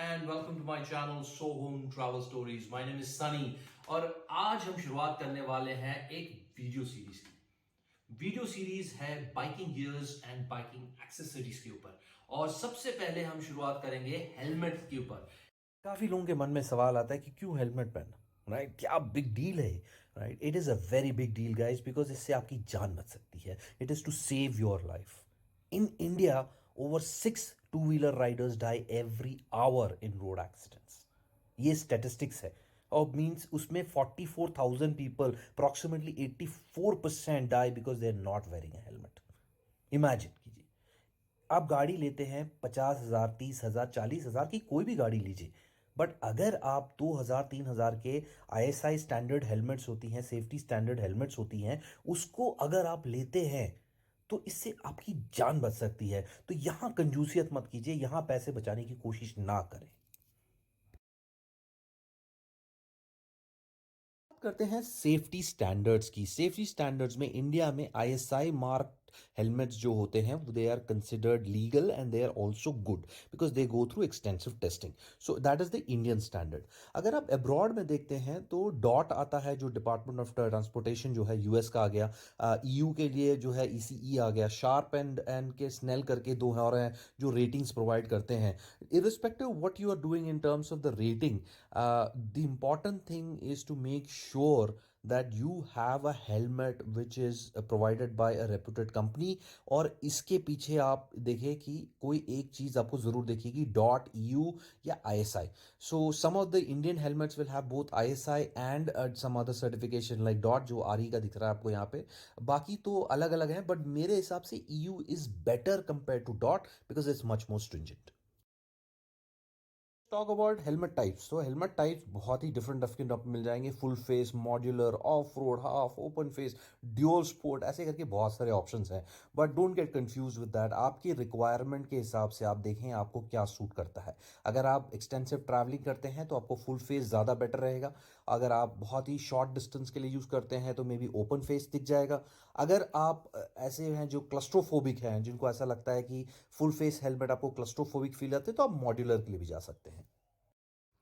and welcome to my channel Sohum Travel Stories. My name is Sunny और आज हम शुरुआत करने वाले हैं एक वीडियो सीरीज की। वीडियो सीरीज है biking gears and biking accessories के ऊपर और सबसे पहले हम शुरुआत करेंगे हेलमेट के ऊपर। काफी लोगों के मन में सवाल आता है कि क्यों हेलमेट पहनना, राइट? क्या बिग डील है, right? It is a very big deal guys, because इससे आपकी जान बच सकती है। It is to save your life. In India over 6 two wheeler riders die every hour in road accidents. ये स्टेटिस्टिक्स है और मीन्स उसमें 44,000 people, approximately 84% die because they are not wearing a helmet. Imagine कीजिए, आप गाड़ी लेते हैं 50,000, 30,000, 40,000 की कोई भी गाड़ी लीजिए, बट अगर आप 2,000, 3,000 के आईएसआई स्टैंडर्ड हेलमेट्स होती हैं, सेफ्टी स्टैंडर्ड हेलमेट्स होती हैं, उसको अगर आप लेते हैं तो इससे आपकी जान बच सकती है। तो यहां कंजूसियत मत कीजिए, यहां पैसे बचाने की कोशिश ना करें। करते हैं सेफ्टी स्टैंडर्ड्स की। सेफ्टी स्टैंडर्ड्स में इंडिया में आईएसआई मार्क हेलमेट्स जो होते हैं they are considered legal and they are also good because they go through extensive testing. So that is the Indian standard. अगर आप अब्रॉड में देखते हैं तो डॉट आता है, जो डिपार्टमेंट ऑफ ट्रांसपोर्टेशन जो है यूएस का आ गया। ईयू के लिए जो है ईसीई आ गया। शार्प एंड के स्नेल करके दो हैं और हैं जो रेटिंग्स प्रोवाइड करते हैं। Irrespective what you are doing in terms of the rating, the important thing is to make sure that you have a helmet which is provided by a reputed company। और इसके पीछे आप देखें कि कोई एक चीज आपको जरूर दिखेगी, डॉट ईयू या ISI. So some of the Indian helmets will have both ISI and some other certification like dot, जो आरई का दिख रहा है आपको यहाँ पे। बाकी तो अलग अलग हैं, बट मेरे हिसाब से EU is better compare to dot because it's much more stringent. Talk about helmet types. तो हेलमेट टाइप्स बहुत ही डिफरेंट डिफरेंट आपको मिल जाएंगे। Full face, modular, of road, half, open face, dual sport, ऐसे करके बहुत सारे ऑप्शंस हैं। But don't get confuse with that. आपकी रिक्वायरमेंट के हिसाब से आप देखें आपको क्या सूट करता है। अगर आप एक्सटेंसिव ट्रैवलिंग करते हैं तो आपको फुल फेस ज़्यादा बेटर रहेगा। अगर आप बहुत ही शॉर्ट डिस्टेंस के लिए यूज़ करते हैं तो मे बी ओपन फेस दिख जाएगा। अगर आप ऐसे हैं जो क्लस्ट्रोफोबिक हैं, जिनको ऐसा लगता है कि फुल फेस हेलमेट आपको क्लस्ट्रोफोबिक फील आते हैं, तो आप मॉड्यूलर के लिए भी जा सकते हैं।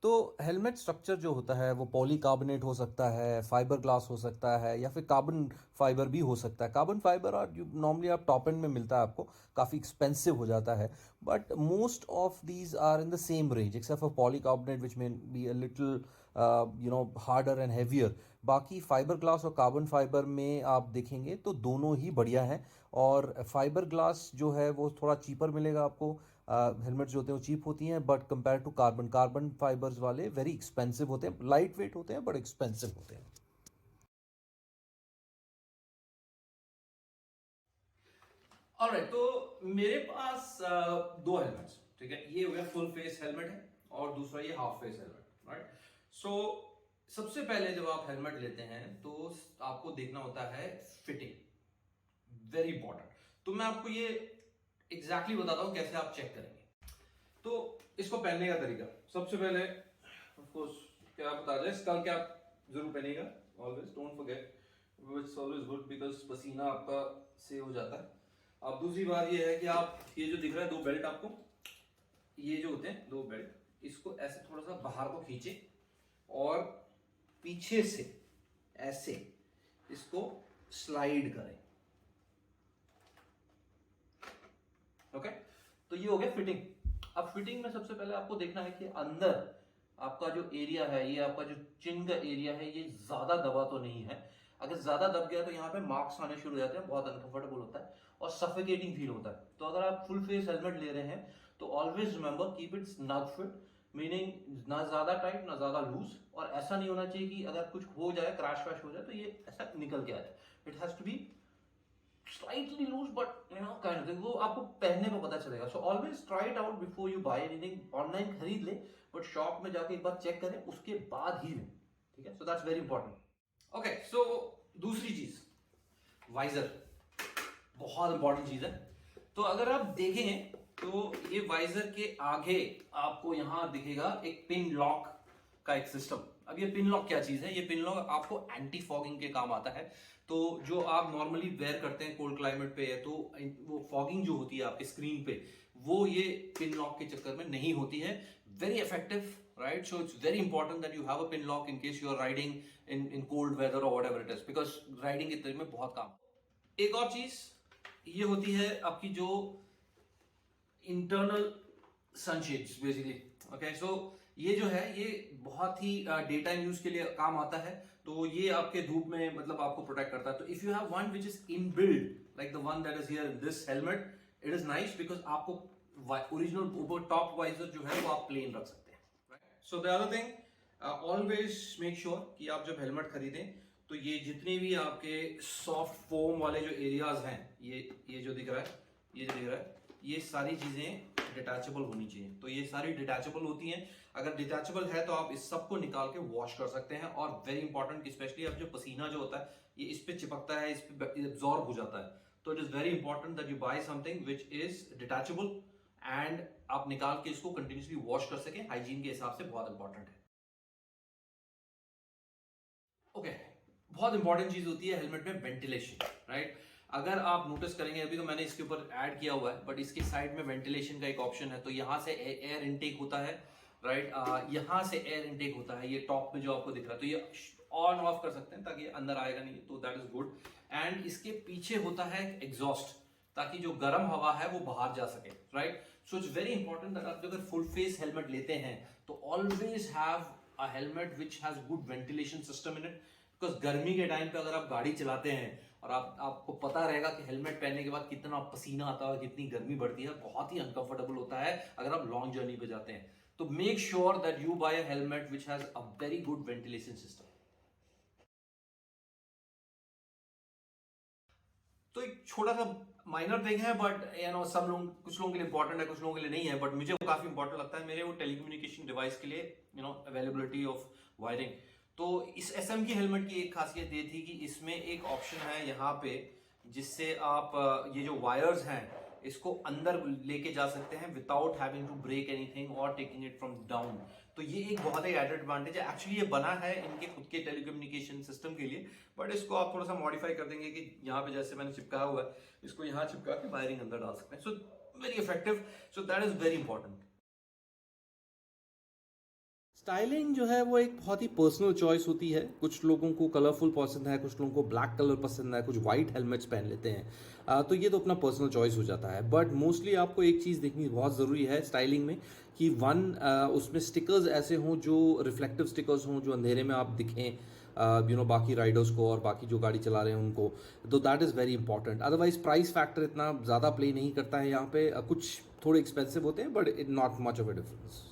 तो हेलमेट स्ट्रक्चर जो होता है वो पॉलीकार्बोनेट हो सकता है, फाइबर ग्लास हो सकता है, या फिर कार्बन फाइबर भी हो सकता है। कार्बन फाइबर और नॉर्मली आप टॉप एंड में मिलता है आपको, काफ़ी एक्सपेंसिव हो जाता है। But most of these are in the same range except for polycarbonate which may be a little harder and heavier. बाकी फाइबर ग्लास और कार्बन फाइबर में आप देखेंगे तो दोनों ही बढ़िया हैं। और फाइबर ग्लास जो है वो थोड़ा चीपर मिलेगा आपको। हेलमेट जो होते हैं वो चीप होती हैं, but compare to carbon, carbon fibres वाले वेरी एक्सपेंसिव होते हैं। लाइट वेट होते हैं बट एक्सपेंसिव होते हैं। ऑलराइट, तो मेरे पास दो हेलमेट्स, ठीक है। ये हो गया फुल फेस हेलमेट है और दूसरा ये हाफ फेस हेलमेट, राइट। सो सबसे पहले जब आप हेलमेट लेते हैं तो आपको देखना होता है फिटिंग, वेरी इंपॉर्टेंट। तो मैं आपको ये एग्जैक्टली बताता हूं कैसे आप चेक करेंगे। तो इसको पहनने का तरीका, सबसे पहले ऑफ कोर्स क्या बता जाए, स्कल कैप जरूर पहनेगा, always don't forget, it's always good because पसीना आपका सेव हो जाता है। अब दूसरी बात ये है कि आप ये जो दिख रहा है दो बेल्ट आपको, ये जो होते हैं दो बेल्ट, इसको ऐसे थोड़ा सा बाहर को खींचे और पीछे से ऐसे इसको स्लाइड करें। ओके, तो ये हो गया फिटिंग। अब फिटिंग में सबसे पहले आपको देखना है कि अंदर आपका जो एरिया है, ये आपका जो चिन का एरिया है, ये ज्यादा दबा तो नहीं है। अगर ज्यादा दब गया तो यहाँ पे मार्क्स आने शुरू हो जाते हैं, बहुत अनकंफर्टेबल होता है और सफोकेटिंग फील होता है। तो अगर आप फुल फेस हेलमेट ले रहे हैं तो always remember keep it snug fit, meaning ना ज्यादा टाइट ना ज्यादा लूज। और ऐसा नहीं होना चाहिए कि अगर कुछ हो जाए, क्रैश वैश हो जाए, तो ये ऐसा निकल के आ जाए। It has to be slightly loose but kind of thing, वो आपको पहनने में पता चलेगा। So always try it out before you buy anything. Online खरीद ले बट शॉप में जाके एक बार चेक करें, उसके बाद ही लें, ठीक है। So that's very important. Okay, so दूसरी चीज, वाइजर, बहुत इंपॉर्टेंट चीज है। तो अगर आप देखें तो ये वाइजर के आगे आपको यहां दिखेगा एक पिन लॉक का एक सिस्टम। अब ये पिन लॉक क्या चीज है? ये पिन लॉक आपको एंटी फॉगिंग के काम आता है। तो जो आप नॉर्मली वेयर करते हैं कोल्ड क्लाइमेट पे, तो वो फॉगिंग जो होती है आपके स्क्रीन पे, वो ये पिन लॉक के चक्कर में नहीं होती है। very effective, right? So it's very important that you have a pin lock in case you are riding in cold weather or whatever it is, because riding के तरीके में बहुत काम। एक और चीज ये होती है आपकी जो इंटरनल सनशेड्स बेसिकली। ओके, सो ये जो है ये बहुत ही डे टाइम यूज के लिए काम आता है, तो ये आपके धूप में मतलब आपको प्रोटेक्ट करता है। तो if you have one which is in build like the one that is here in this helmet, it is nice because आपको ओरिजिनल ऊपर टॉप वाइजर जो है वो आप प्लेन रख सकते हैं। So the other thing, always make sure कि आप जब हेलमेट खरीदें तो ये जितने भी आपके सॉफ्ट फोम वाले जो एरियाज हैं, ये जो दिख रहा है, ये जो दिख रहा है, ये सारी चीजें डिटैचेबल होनी चाहिए। तो ये सारी डिटैचेबल होती हैं। अगर डिटैचेबल है तो आप इस सब को निकाल के वॉश कर सकते हैं। और वेरी इंपॉर्टेंट, स्पेशली अब जो पसीना जो होता है ये इस पे चिपकता है, इस पे एब्जॉर्ब हो जाता है। तो it is very important that you buy something which is detachable and आप निकाल के इसको कंटिन्यूसली वॉश कर सकें। हाइजीन के हिसाब से बहुत इंपॉर्टेंट है। ओके, बहुत इंपॉर्टेंट चीज होती है हेलमेट में वेंटिलेशन, राइट? अगर आप नोटिस करेंगे, अभी तो मैंने इसके ऊपर ऐड किया हुआ है, बट इसके साइड में वेंटिलेशन का एक ऑप्शन है। तो यहाँ से एयर इनटेक होता है, राइट? यहाँ से एयर इनटेक होता है, ये टॉप में जो आपको दिख रहा है, तो ये ऑन ऑफ कर सकते हैं ताकि अंदर आएगा नहीं, तो दैट इज गुड। एंड इसके पीछे होता है एग्जॉस्ट, ताकि जो गर्म हवा है वो बाहर जा सके, right? So it's very important that आप अगर फुल फेस हेलमेट लेते हैं तो always have a helmet which has good ventilation system in it. Because गर्मी के टाइम पे अगर आप गाड़ी चलाते हैं और आपको पता रहेगा कि हेलमेट पहनने के बाद कितना पसीना आता है, कितनी गर्मी बढ़ती है, बहुत ही अनकंफर्टेबल होता है अगर आप लॉन्ग जर्नी पे जाते हैं। तो make sure that you buy a helmet which has a very good ventilation system. तो एक छोटा सा माइनर थिंग है, बट यू नो सब लोग, कुछ लोगों के लिए इंपॉर्टेंट है, कुछ लोगों के लिए नहीं है, बट मुझे वो काफी इंपॉर्टेंट लगता है। मेरे वो टेलीकम्युनिकेशन डिवाइस के लिए you know availability of wiring. तो इस एसएम की हेलमेट की एक खासियत ये थी कि इसमें एक ऑप्शन है यहाँ पे जिससे आप ये जो वायर्स हैं इसको अंदर लेके जा सकते हैं without having to break anything और टेकिंग इट फ्रॉम डाउन। तो ये एक बहुत ही एडेड एडवांटेज है। एक्चुअली ये बना है इनके खुद के टेलीकम्युनिकेशन सिस्टम के लिए, बट इसको आप थोड़ा सा मॉडिफाई कर देंगे कि यहाँ पे जैसे मैंने चिपकाया हुआ है, इसको यहाँ चिपका के वायरिंग अंदर डाल सकते हैं। So very effective, so that is very important. Styling जो है वो एक बहुत ही पर्सनल चॉइस होती है। कुछ लोगों को कलरफुल पसंद है, कुछ लोगों को ब्लैक कलर पसंद है, कुछ वाइट हेलमेट्स पहन लेते हैं। तो ये तो अपना पर्सनल चॉइस हो जाता है। बट मोस्टली आपको एक चीज़ देखनी बहुत ज़रूरी है स्टाइलिंग में कि उसमें स्टिकर्स ऐसे हों जो रिफ्लेक्टिव स्टिकर्स हों, जो अंधेरे में आप दिखें बाकी राइडर्स को और बाकी जो गाड़ी चला रहे हैं उनको। तो that is very important. Otherwise price factor इतना ज़्यादा प्ले नहीं करता है यहाँ पे। कुछ थोड़े एक्सपेंसिव होते हैं but it not much of a difference.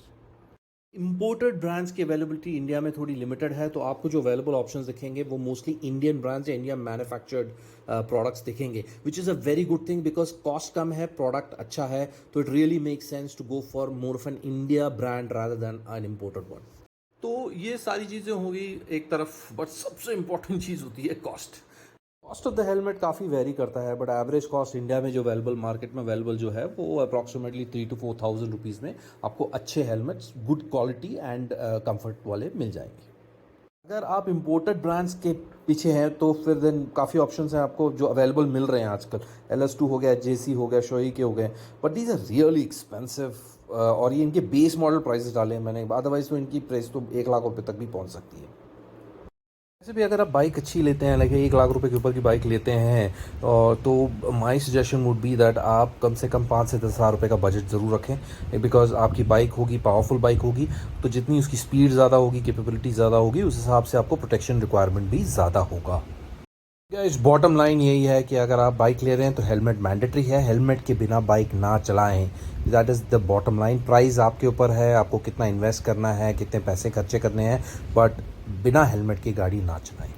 Imported brands की अवेलेबिलिटी इंडिया में थोड़ी लिमिटेड है, तो आपको जो अवेलेबल ऑप्शंस दिखेंगे वो मोस्टली इंडियन ब्रांड्स या इंडिया मैन्युफैक्चर्ड प्रोडक्ट्स दिखेंगे, which is a very good thing because cost कम है, प्रोडक्ट अच्छा है। तो it really make sense to go for more of an India brand rather than an imported one. तो ये सारी चीज़ें होंगी एक तरफ, बट सबसे इंपॉर्टेंट चीज़ होती है cost. Cost of the helmet काफ़ी वेरी करता है, बट एवरेज कॉस्ट इंडिया में जो अवेलेबल मार्केट में अवेलेबल जो है वो अप्रॉक्सीमेटली 3,000 to 4,000 रुपीज़ में आपको अच्छे helmets good quality and comfort वाले मिल जाएंगे। अगर आप इम्पोर्टेड ब्रांड्स के पीछे हैं तो फिर देन काफ़ी ऑप्शंस हैं आपको जो अवेलेबल मिल रहे हैं आजकल। LS2 हो गया, JC हो गया, शोई के हो गए, but these are really expensive और ये इनके बेस मॉडल प्राइसेस डाले हैं मैंने। अदरवाइज तो इनकी प्राइस तो 1 लाख रुपये तक भी पहुंच सकती है। वैसे भी अगर आप बाइक अच्छी लेते हैं, लाइक 1 लाख रुपए के ऊपर की बाइक लेते हैं और तो my suggestion would be that आप कम से कम 5 से 10 हज़ार रुपये का बजट ज़रूर रखें। बिकॉज आपकी बाइक होगी, पावरफुल बाइक होगी, तो जितनी उसकी स्पीड ज़्यादा होगी, कैपेबिलिटी ज़्यादा होगी, उस हिसाब से आपको प्रोटेक्शन रिक्वायरमेंट भी ज़्यादा होगा। इस बॉटम लाइन यही है कि अगर आप बाइक ले रहे हैं तो हेलमेट मैंडेटरी है, हेलमेट के बिना बाइक ना चलाएं। That is the bottom line. Price आपके ऊपर है, आपको कितना इन्वेस्ट करना है, कितने पैसे खर्चे करने हैं, बट बिना हेलमेट की गाड़ी ना चलाएं।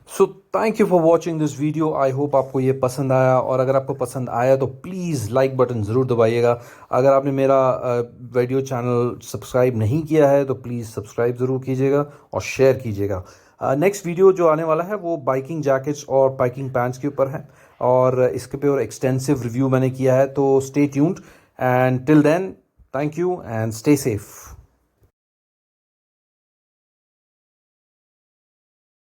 So thank you for watching this video. I hope आपको ये पसंद आया, और अगर आपको पसंद आया तो प्लीज़ लाइक बटन ज़रूर दबाइएगा। अगर आपने मेरा वीडियो चैनल सब्सक्राइब नहीं किया है तो प्लीज़ सब्सक्राइब ज़रूर कीजिएगा और शेयर कीजिएगा। नेक्स्ट वीडियो जो आने वाला है वो बाइकिंग जैकेट्स और बाइकिंग पैंट्स के ऊपर है, और इसके पे और एक्सटेंसिव रिव्यू मैंने किया है। तो stay tuned and till then thank you and stay safe.